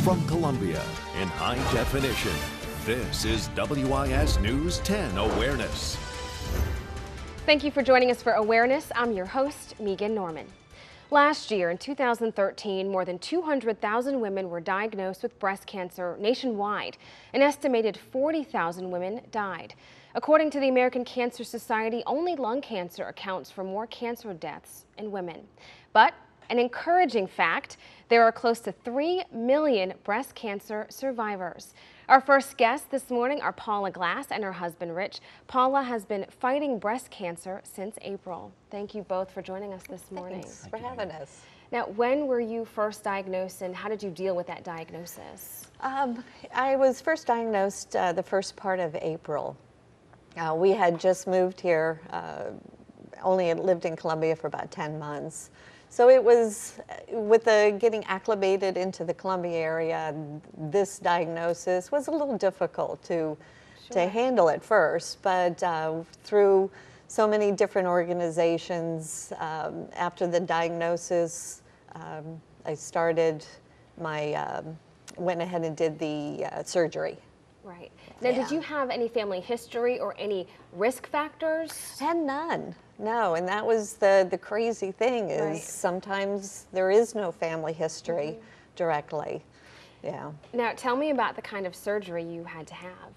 From Columbia, in high definition, this is WIS News 10 Awareness. Thank you for joining us for Awareness. I'm your host, Megan Norman. Last year, in 2013, more than 200,000 women were diagnosed with breast cancer nationwide. An estimated 40,000 women died. According to the American Cancer Society, only lung cancer accounts for more cancer deaths in women. But an encouraging fact, there are close to 3 million breast cancer survivors. Our first guests this morning are Paula Glass and her husband, Rich. Paula has been fighting breast cancer since April. Thank you both for joining us this morning. Thanks for having us. Now, when were you first diagnosed and how did you deal with that diagnosis? I was first diagnosed the first part of April. We had just moved here, only had lived in Columbia for about 10 months. So it was, with the getting acclimated into the Columbia area, this diagnosis was a little difficult to handle at first, but through so many different organizations, after the diagnosis, I started went ahead and did the surgery. Right. Now, did you have any family history or any risk factors? Had none. No, and that was the crazy thing is sometimes there is no family history directly. Yeah. Now, tell me about the kind of surgery you had to have.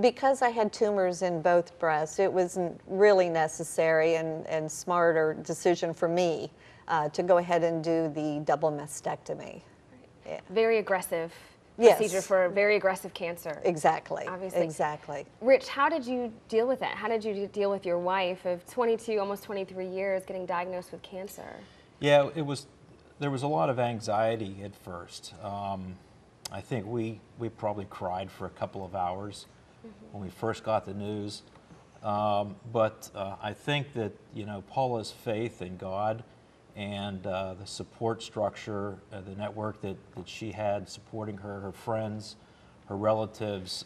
Because I had tumors in both breasts, it wasn't really necessary and smarter decision for me to go ahead and do the double mastectomy. Right. Yeah. Very aggressive. Yes. Procedure for very aggressive cancer. Exactly. Obviously. Exactly. Rich, how did you deal with that? How did you deal with your wife of 22, almost 23 years getting diagnosed with cancer? Yeah, there was a lot of anxiety at first. I think we probably cried for a couple of hours when we first got the news. But I think that, Paula's faith in God and the support structure, the network that she had supporting her, her friends, her relatives.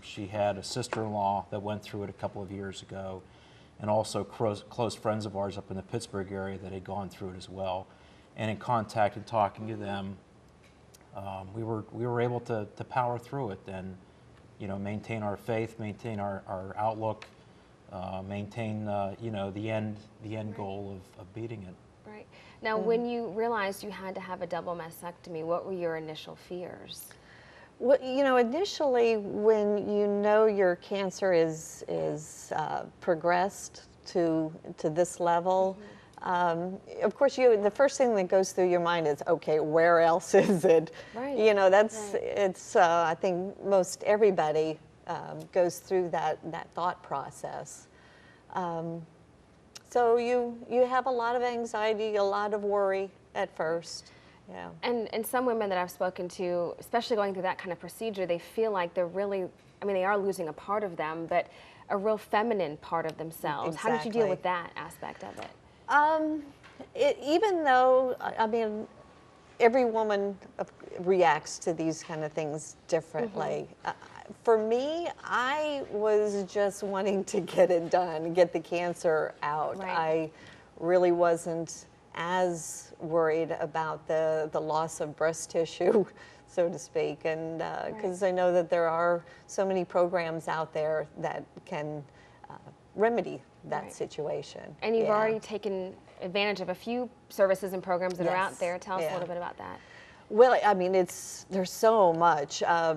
She had a sister-in-law that went through it a couple of years ago, and also close friends of ours up in the Pittsburgh area that had gone through it as well. And in contact and talking to them, we were able to power through it and maintain our faith, maintain our outlook, maintain the end goal of beating it. Right. Now, when you realized you had to have a double mastectomy, what were your initial fears? Well, initially, when you know your cancer is progressed to this level, of course, the first thing that goes through your mind is, okay, where else is it? Right. It's. I think most everybody goes through that thought process. So you have a lot of anxiety, a lot of worry at first. Yeah. And some women that I've spoken to, especially going through that kind of procedure, they feel like they're really, they are losing a part of them, but a real feminine part of themselves. Exactly. How did you deal with that aspect of it? Even though, every woman reacts to these kind of things differently. For me, I was just wanting to get it done, get the cancer out. Right. I really wasn't as worried about the loss of breast tissue, so to speak, and because I know that there are so many programs out there that can remedy that situation. And you've already taken advantage of a few services and programs that are out there. Tell us a little bit about that. Well, there's so much. I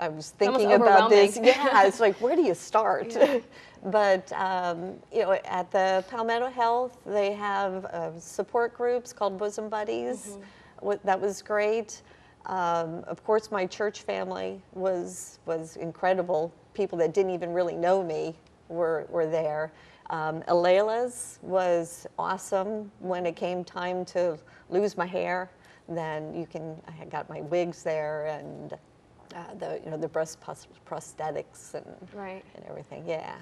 was thinking about this. Yeah, it's like, where do you start? Yeah. But, at the Palmetto Health, they have support groups called Bosom Buddies. That was great. Of course, my church family was incredible. People that didn't even really know me were there. Alala's was awesome when it came time to lose my hair. Then I got my wigs there and the breast prosthetics and everything. Yeah.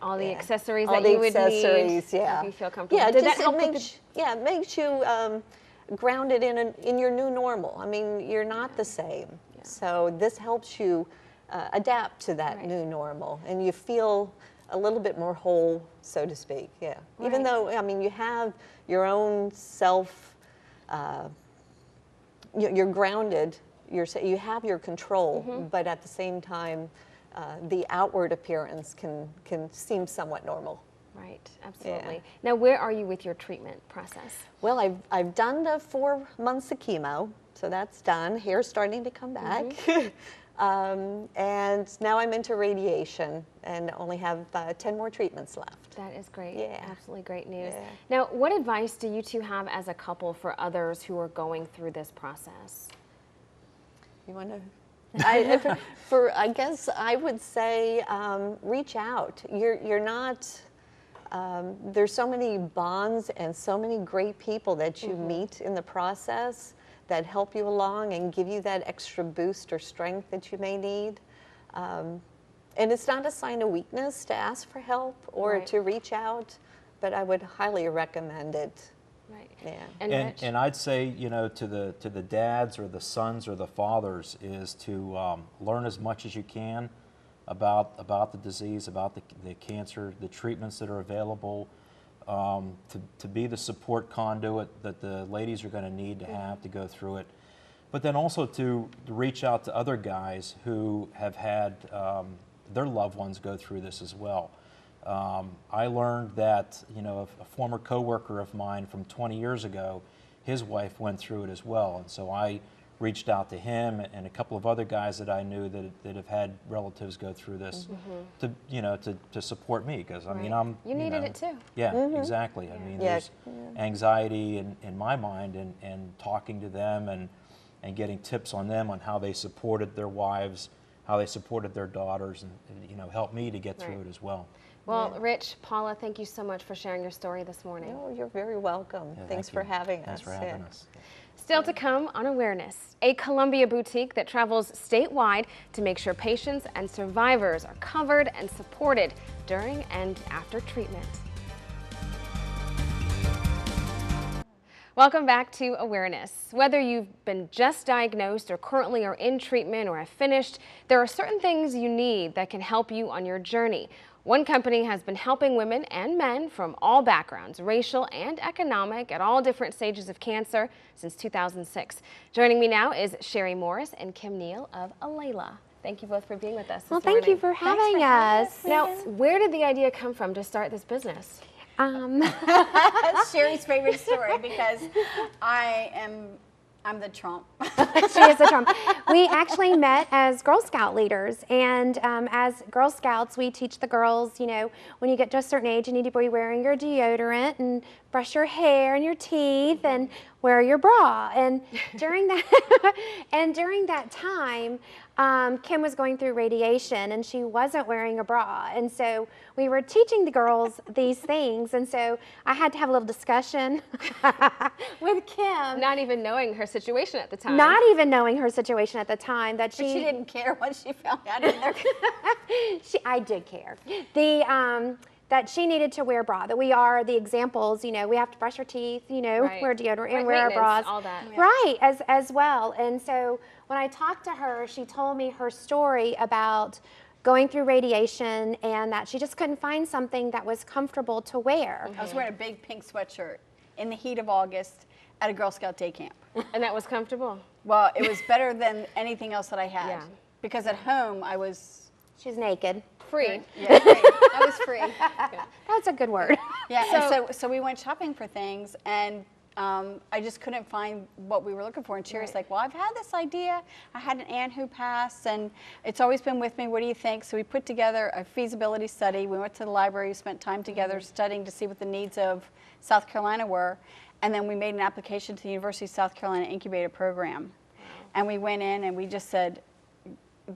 All the accessories all that the you would need. Yeah. If you feel comfortable. Yeah. Did that help with it makes you grounded in your new normal. You're not the same. Yeah. So this helps you adapt to that new normal, and you feel a little bit more whole, so to speak. Yeah. Even though you have your own self. You're grounded you have your control, but at the same time, the outward appearance can seem somewhat normal. Right, absolutely. Yeah. Now, where are you with your treatment process? Well, I've done the 4 months of chemo, so that's done. Hair's starting to come back. And now I'm into radiation and only have 10 more treatments left. That is great. Yeah. Absolutely great news. Yeah. Now, what advice do you two have as a couple for others who are going through this process? You want to? I guess I would say reach out. You're not. There's so many bonds and so many great people that you meet in the process that help you along and give you that extra boost or strength that you may need. And it's not a sign of weakness to ask for help or to reach out, but I would highly recommend it. Right. Yeah. And I'd say, you know, to the dads or the sons or the fathers is to learn as much as you can about the disease, about the cancer, the treatments that are available, to be the support conduit that the ladies are going to need to have to go through it. But then also to reach out to other guys who have had their loved ones go through this as well. I learned that, you know, a former coworker of mine from 20 years ago, his wife went through it as well. And so I reached out to him and a couple of other guys that I knew that have had relatives go through this to, you know, to support me, because I mean, You needed it too. Yeah, exactly. I mean, there's anxiety in my mind, and talking to them and getting tips on them on how they supported their wives, how they supported their daughters, and you know, helped me to get through it as well. Well, Rich, Paula, thank you so much for sharing your story this morning. Oh, you're very welcome. Yeah, Thanks thank for you. having us. Thanks for having us. Still to come on Awareness, a Columbia boutique that travels statewide to make sure patients and survivors are covered and supported during and after treatment. Welcome back to Awareness. Whether you've been just diagnosed or currently are in treatment or have finished, there are certain things you need that can help you on your journey. One company has been helping women and men from all backgrounds, racial and economic, at all different stages of cancer since 2006. Joining me now is Sherry Morris and Kim Neal of Alala. Thank you both for being with us this morning. Thank you for having us. Now, where did the idea come from to start this business? That's Sherry's favorite story because I'm the Trump. She is the Trump. We actually met as Girl Scout leaders, and as Girl Scouts, we teach the girls, you know, when you get to a certain age, you need to be wearing your deodorant and brush your hair and your teeth and wear your bra. And during that time, Kim was going through radiation and she wasn't wearing a bra. And so we were teaching the girls these things. And so I had to have a little discussion with Kim. Not even knowing her situation at the time. Not even knowing her situation at the time, that she didn't care once she found out either. I did care. That she needed to wear a bra, that we are the examples, you know, we have to brush our teeth, you know, wear deodorant and wear our bras. All that. Right, as well. And so when I talked to her, she told me her story about going through radiation and that she just couldn't find something that was comfortable to wear. I was wearing a big pink sweatshirt in the heat of August at a Girl Scout day camp. And that was comfortable? Well, it was better than anything else that I had. Yeah. Because at home I was... She was naked. Free. Yeah, free. I was free. That's a good word. Yeah, so we went shopping for things, and I just couldn't find what we were looking for. And Sherry's like, well, I've had this idea. I had an aunt who passed, and it's always been with me. What do you think? So we put together a feasibility study. We went to the library, spent time together studying to see what the needs of South Carolina were. And then we made an application to the University of South Carolina Incubator Program. Wow. And we went in and we just said,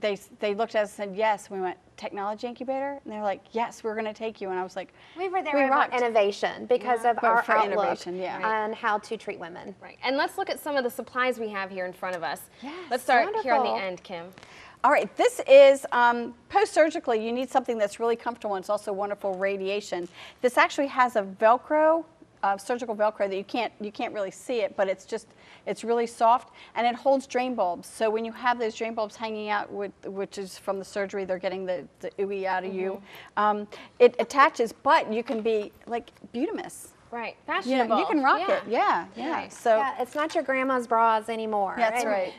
they looked at us and said, yes. We went, technology incubator? And they're like, yes, we're going to take you. And I was like, we were there about innovation because of our outlook on how to treat women. Right. And let's look at some of the supplies we have here in front of us. Yes, let's start here on the end, Kim. All right, this is post-surgically, you need something that's really comfortable, and it's also wonderful radiation. This actually has a Velcro, surgical Velcro that you can't really see it, but it's really soft, and it holds drain bulbs. So when you have those drain bulbs hanging out, which is from the surgery, they're getting the ooey out of you, it attaches, but you can be like Butamus. Right. You Fashionable. know, you can rock it. Yeah, yeah. Right. So Yeah, it's not your grandma's bras anymore. That's And right.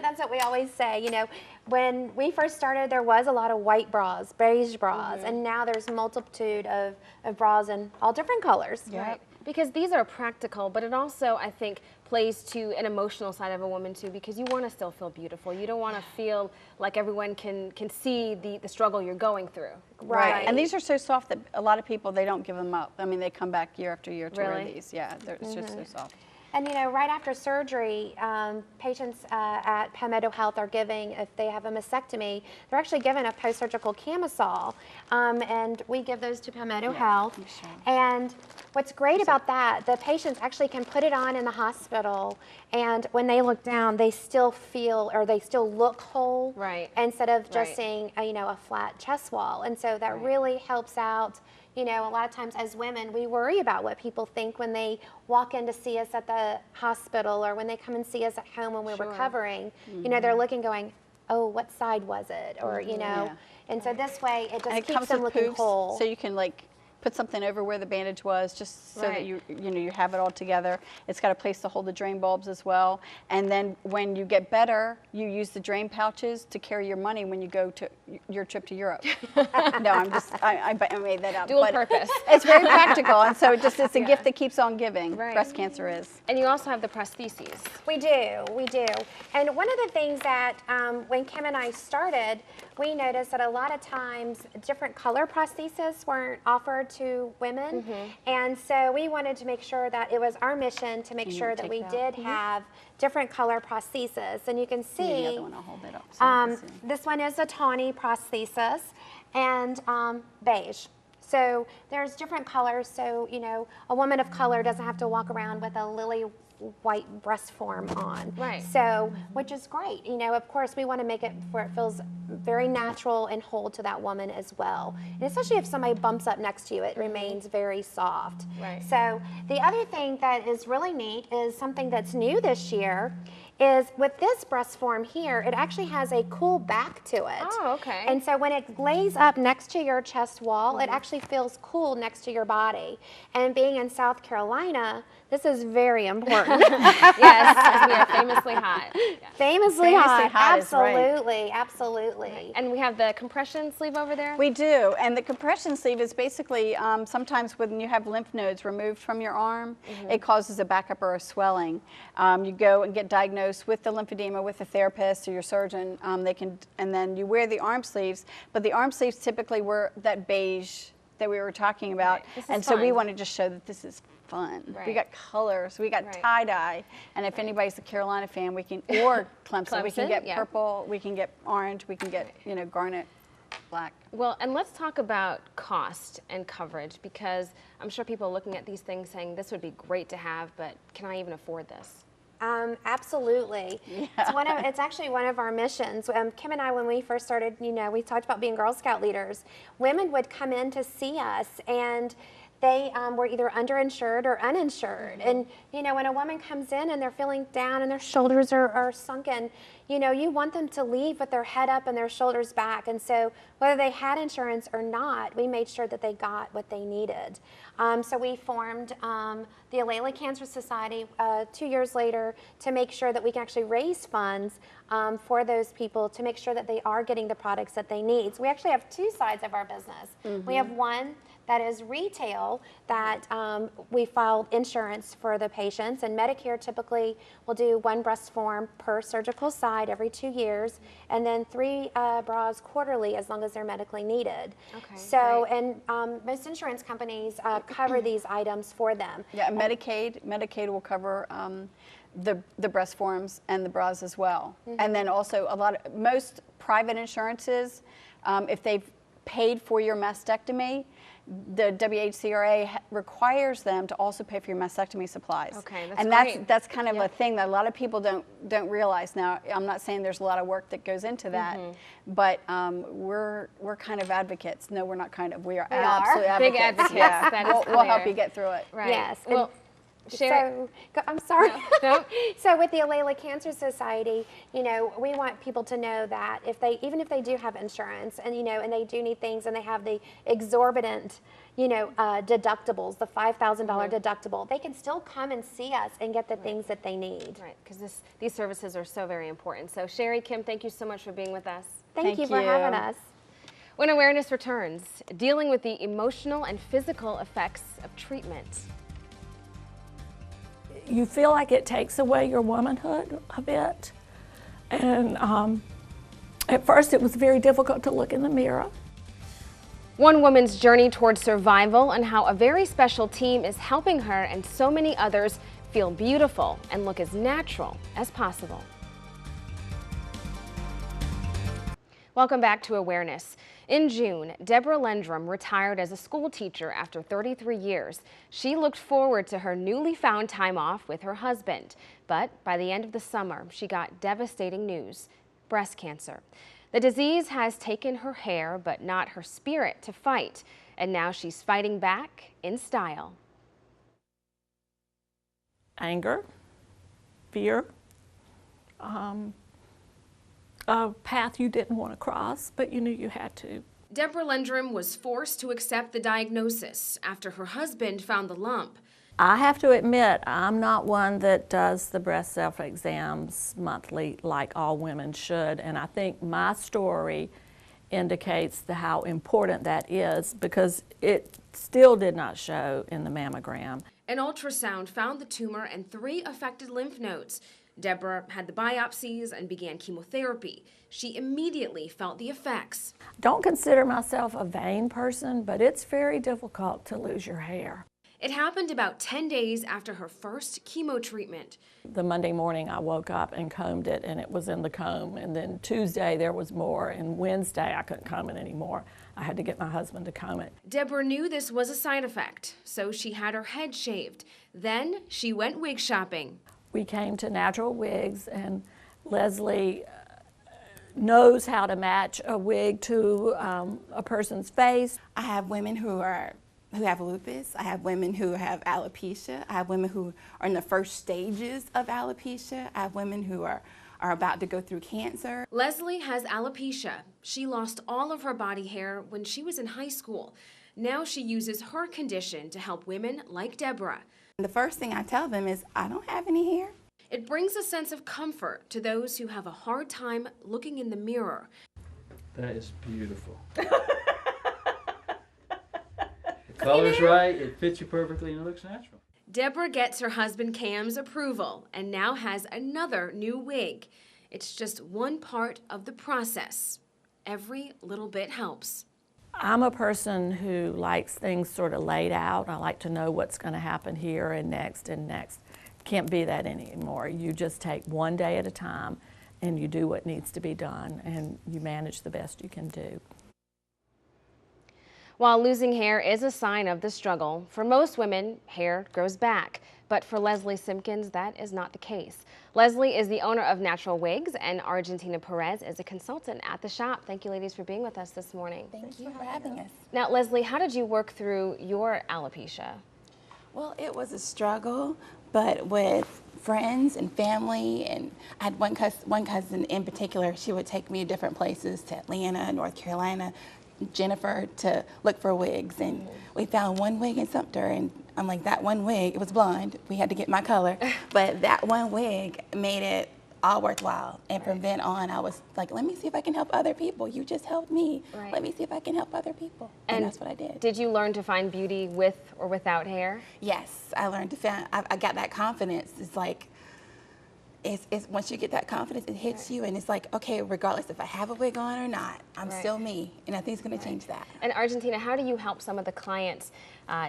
That's what we always say. You know, when we first started, there was a lot of white bras, beige bras, and now there's multitude of bras in all different colors. Right. Because these are practical, but it also, I think, plays to an emotional side of a woman too, because you want to still feel beautiful. You don't want to feel like everyone can see the struggle you're going through. Right. And these are so soft that a lot of people, they don't give them up. I mean, they come back year after year to wear Really? these. Yeah, it's just so soft. And you know, right after surgery, patients at Palmetto Health are giving, if they have a mastectomy, they're actually given a post-surgical camisole, and we give those to Palmetto Health. Sure. And what's great about that, the patients actually can put it on in the hospital, and when they look down, they still feel, or they still look whole, Right. instead of just Right. seeing, you know, a flat chest wall. And so that really helps out. You know, a lot of times as women, we worry about what people think when they walk in to see us at the hospital or when they come and see us at home when we're recovering. You know, they're looking going, oh, what side was it? Or, you know, and so this way it just And it keeps comes them with looking poofs, whole. so you can like put something over where the bandage was, just so that Right. you know, you have it all together. It's got a place to hold the drain bulbs as well. And then when you get better, you use the drain pouches to carry your money when you go to your trip to Europe. No, I made that up. Dual but purpose. It's very practical, and so it's a gift that keeps on giving. Right. Breast cancer is. And you also have the prostheses. We do. And one of the things that when Kim and I started, we noticed that a lot of times different color prostheses weren't offered to women. And so we wanted to make sure that it was our mission to make sure that we did have different color prostheses. And you can Yeah, see the other one, I'll hold it up. So you can see. this one is a tawny prosthesis and beige. So there's different colors, so you know, a woman of color doesn't have to walk around with a lily white breast form on. Right. So, which is great. You know, of course, we want to make it where it feels very natural and whole to that woman as well. And especially if somebody bumps up next to you, it remains very soft. Right. So the other thing that is really neat is something that's new this year is with this breast form here, it actually has a cool back to it. Oh, okay. And so when it lays up next to your chest wall, it actually feels cool next to your body. And being in South Carolina, this is very important. Yes, because we are famously hot. Yeah. Famously hot. hot is right. Absolutely, absolutely. And we have the compression sleeve over there. We do, and the compression sleeve is basically sometimes when you have lymph nodes removed from your arm, it causes a backup or a swelling. You go and get diagnosed with the lymphedema with a therapist or your surgeon. And then you wear the arm sleeves, but the arm sleeves typically were that beige that we were talking about, Right. This is and so we fun. wanted to show that this is fun. We Right. got colors, we got Right. tie-dye, and if anybody's a Carolina fan, we can, or Clemson, we can Clemson, get yeah. purple, we can get orange, we can get, you know, garnet black. Well, and let's talk about cost and coverage, because I'm sure people are looking at these things saying this would be great to have, but can I even afford this? Absolutely. It's actually one of our missions. Kim and I, when we first started, you know, we talked about being Girl Scout leaders. Women would come in to see us, and they were either underinsured or uninsured. And, you know, when a woman comes in and they're feeling down and their shoulders are sunken, you know, you want them to leave with their head up and their shoulders back. And so whether they had insurance or not, we made sure that they got what they needed. So we formed the Alala Cancer Society 2 years later to make sure that we can actually raise funds for those people to make sure that they are getting the products that they need. So we actually have two sides of our business. We have one that is retail, that we file insurance for the patients, and Medicare typically will do one breast form per surgical side every 2 years, and then 3 bras quarterly as long as they're medically needed. Okay, So, and most insurance companies cover these items for them. Yeah, Medicaid will cover the breast forms and the bras as well. And then also most private insurances, if they've paid for your mastectomy, the WHCRA requires them to also pay for your mastectomy supplies. Okay, that's and great. that's kind of a thing that a lot of people don't realize. Now, I'm not saying there's a lot of work that goes into that, but we're kind of advocates. No, we're not kind of. We are absolutely Big advocates. advocates. Yeah. That is We'll help clear. you get through it. Right. Yes. Well, Share. So, I'm sorry. No. So with the Alala Cancer Society, you know, we want people to know that even if they do have insurance and, you know, and they do need things and they have the exorbitant, you know, deductibles, the $5,000 deductible, they can still come and see us and get the things that they need. Right, because these services are so very important. So Sherry, Kim, thank you so much for being with us. Thank you for having us. When awareness returns, dealing with the emotional and physical effects of treatment. You feel like it takes away your womanhood a bit. And at first it was very difficult to look in the mirror. One woman's journey towards survival and how a very special team is helping her and so many others feel beautiful and look as natural as possible. Welcome back to Awareness. In June, DEBORAH LENDRIM retired as a school teacher after 33 years. She looked forward to her newly found time off with her husband. But by the end of the summer, she got devastating news: breast cancer. The disease has taken her hair, but not her spirit to fight. And now she's fighting back in style. Anger, fear, a path you didn't want to cross, but you knew you had to. DEBORAH LENDRIM was forced to accept the diagnosis after her husband found the lump. I have to admit, I'm not one that does the breast self-exams monthly like all women should, and I think my story indicates how important that is because it still did not show in the mammogram. An ultrasound found the tumor and 3 affected lymph nodes. DEBORAH had the biopsies and began chemotherapy. She immediately felt the effects. Don't consider myself a vain person, but it's very difficult to lose your hair. It happened about 10 days after her first chemo treatment. The Monday morning I woke up and combed it and it was in the comb, and then Tuesday there was more, and Wednesday I couldn't comb it anymore. I had to get my husband to comb it. DEBORAH knew this was a side effect, so she had her head shaved. Then she went wig shopping. We came to Natural Wigs, and Leslie knows how to match a wig to a person's face. I have women who have lupus. I have women who have alopecia. I have women who are in the first stages of alopecia. I have women who are about to go through cancer. Leslie has alopecia. She lost all of her body hair when she was in high school. Now she uses her condition to help women like DEBORAH. The first thing I tell them is, I don't have any hair. It brings a sense of comfort to those who have a hard time looking in the mirror. That is beautiful. The color's right, it fits you perfectly, and it looks natural. DEBORAH gets her husband Cam's approval and now has another new wig. It's just one part of the process. Every little bit helps. I'm a person who likes things sort of laid out. I like to know what's going to happen here and next and next. Can't be that anymore. You just take one day at a time and you do what needs to be done and you manage the best you can do. While losing hair is a sign of the struggle, for most women, hair grows back. But for Leslie Simpkins, that is not the case. Leslie is the owner of Natural Wigs, and Argentina PEREZ is a consultant at the shop. Thank you, ladies, for being with us this morning. Thank you for having us. Now, Leslie, how did you work through your alopecia? Well, it was a struggle, but with friends and family, and I had one cousin in particular. She would take me to different places, to Atlanta, North Carolina, Jennifer, to look for wigs, and we found one wig in Sumter, and I'm like, that one wig, it was blonde, we had to get my color, but that one wig made it all worthwhile. And from then on, I was like, let me see if I can help other people. You just helped me. Right. Let me see if I can help other people. And that's what I did. Did you learn to find beauty with or without hair? Yes, I learned to find, I got that confidence. It's like, it's once you get that confidence, it hits you, and it's like, okay, regardless if I have a wig on or not, I'm still me, and I think it's going to change that. And Argentina, how do you help some of the clients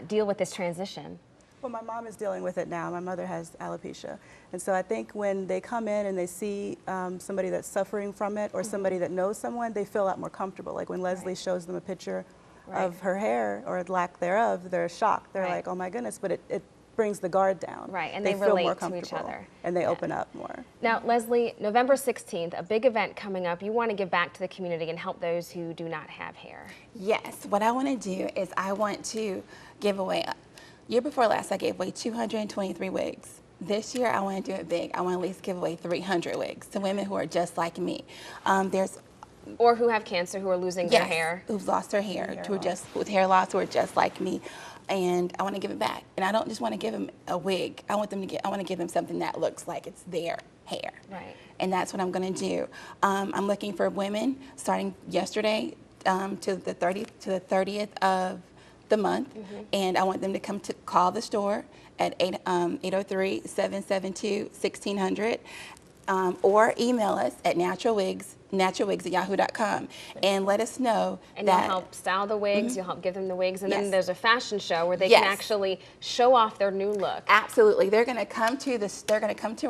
deal with this transition? Well, my mom is dealing with it now. My mother has alopecia. And so I think when they come in and they see somebody that's suffering from it or somebody that knows someone, they feel a lot more comfortable. Like when Leslie shows them a picture of her hair or lack thereof, they're shocked. They're like, oh my goodness, but it brings the guard down. Right, and they they feel relate more to each comfortable, other. and they open up more. Now, Leslie, November 16th, a big event coming up. You want to give back to the community and help those who do not have hair. Yes, what I want to do is I want to give away Year before last, I gave away 223 wigs. This year, I want to do it big. I want to at least give away 300 wigs to women who are just like me. Or who have cancer, who are losing their hair. Who've lost their hair, who are just with hair loss, who are just like me. And I want to give it back. And I don't just want to give them a wig. I want to give them something that looks like it's their hair. Right. And that's what I'm going to do. I'm looking for women starting yesterday to the 30th of the month, and I want them to call the store at 803-772-1600, or email us at naturalwigs@yahoo.com, and let us know and that you'll help style the wigs, you'll help give them the wigs, and then there's a fashion show where they can actually show off their new look. Absolutely, they're going to come to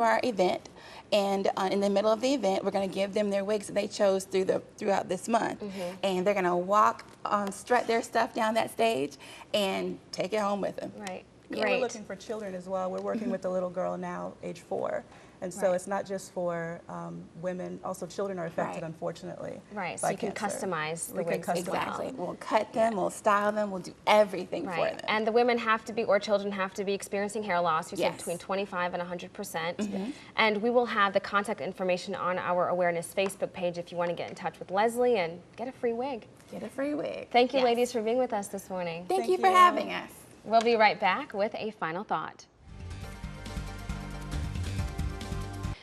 our event. And in the middle of the event, we're going to give them their wigs that they chose throughout this month. And they're going to walk, strut their stuff down that stage and take it home with them. Right. Yeah, we're looking for children as well. We're working with a little girl now, age 4. And so it's not just for women, also children are affected, unfortunately. Right, so you can customize the wigs. Exactly. We'll cut them, we'll style them, we'll do everything for them. And the women have to be, or children have to be experiencing hair loss. You said between 25 and 100%. And we will have the contact information on our Awareness Facebook page if you want to get in touch with Leslie and get a free wig. Get a free wig. Thank you, ladies, for being with us this morning. Thank you for having us. We'll be right back with a final thought.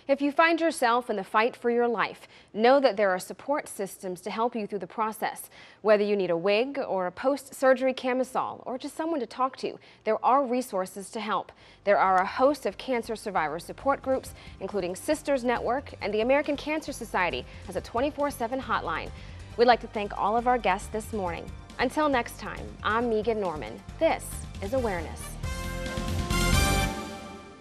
If you find yourself in the fight for your life, know that there are support systems to help you through the process. Whether you need a wig or a post-surgery camisole or just someone to talk to, there are resources to help. There are a host of cancer survivor support groups, including Sisters Network, and the American Cancer Society has a 24/7 hotline. We'd like to thank all of our guests this morning. Until next time, I'm Megan Norman. This is Awareness.